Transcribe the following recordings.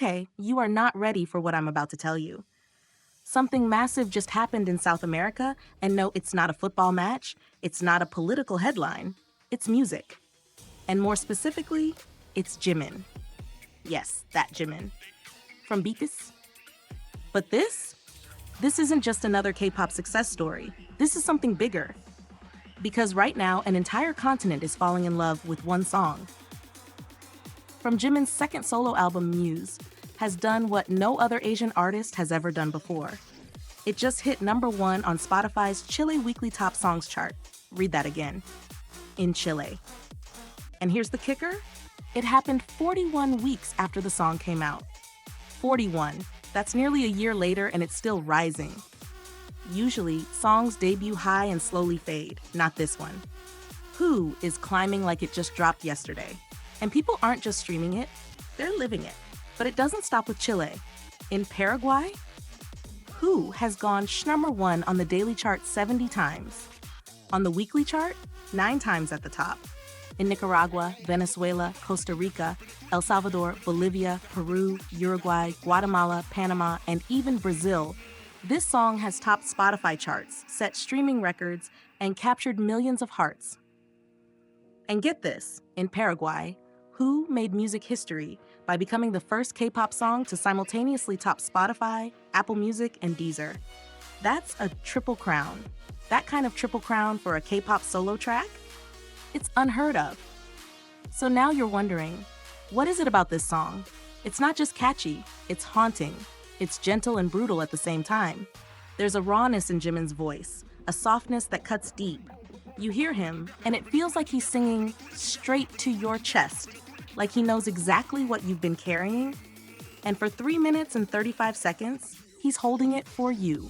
Okay, you are not ready for what I'm about to tell you. Something massive just happened in South America, and no, it's not a football match, it's not a political headline, it's music. And more specifically, it's Jimin. Yes, that Jimin. From BTS. But this isn't just another K-pop success story. This is something bigger. Because right now, an entire continent is falling in love with one song. From Jimin's second solo album, Muse has done what no other Asian artist has ever done before. It just hit #1 on Spotify's Chile Weekly Top Songs chart. Read that again. In Chile. And here's the kicker. It happened 41 weeks after the song came out. 41. That's nearly a year later and it's still rising. Usually, songs debut high and slowly fade. Not this one. Who is climbing like it just dropped yesterday. And people aren't just streaming it, they're living it. But it doesn't stop with Chile. In Paraguay, Who has gone #1 on the daily chart 70 times. On the weekly chart, 9 times at the top. In Nicaragua, Venezuela, Costa Rica, El Salvador, Bolivia, Peru, Uruguay, Guatemala, Panama, and even Brazil, this song has topped Spotify charts, set streaming records, and captured millions of hearts. And get this, in Paraguay, Who made music history by becoming the first K-pop song to simultaneously top Spotify, Apple Music, and Deezer. That's a triple crown. That kind of triple crown for a K-pop solo track? It's unheard of. So now you're wondering, what is it about this song? It's not just catchy, it's haunting. It's gentle and brutal at the same time. There's a rawness in Jimin's voice, a softness that cuts deep. You hear him, and it feels like he's singing straight to your chest, like he knows exactly what you've been carrying. And for 3 minutes and 35 seconds, he's holding it for you.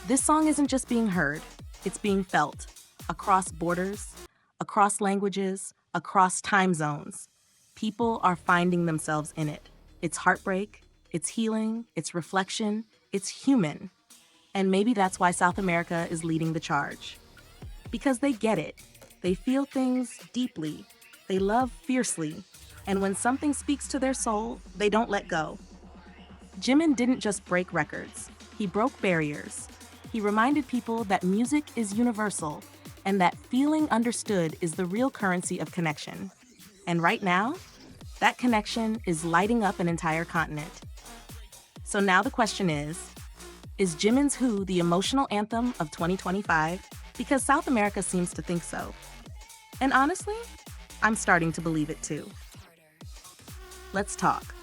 This song isn't just being heard, it's being felt across borders, across languages, across time zones. People are finding themselves in it. It's heartbreak, it's healing, it's reflection, it's human. And maybe that's why South America is leading the charge. Because they get it. They feel things deeply. They love fiercely. And when something speaks to their soul, they don't let go. Jimin didn't just break records. He broke barriers. He reminded people that music is universal and that feeling understood is the real currency of connection. And right now, that connection is lighting up an entire continent. So now the question is Jimin's Who the emotional anthem of 2025? Because South America seems to think so. And honestly, I'm starting to believe it too. Let's talk.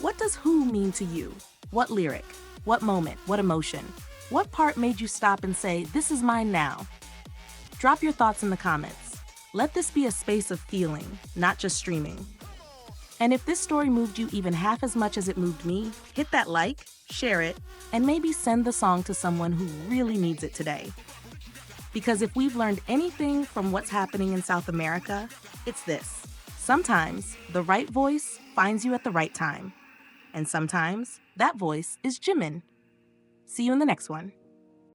What does Who mean to you? What lyric? What moment? What emotion? What part made you stop and say, this is mine now? Drop your thoughts in the comments. Let this be a space of feeling, not just streaming. And if this story moved you even half as much as it moved me, hit that like, share it, and maybe send the song to someone who really needs it today. Because if we've learned anything from what's happening in South America, it's this. Sometimes the right voice finds you at the right time. And sometimes that voice is Jimin. See you in the next one.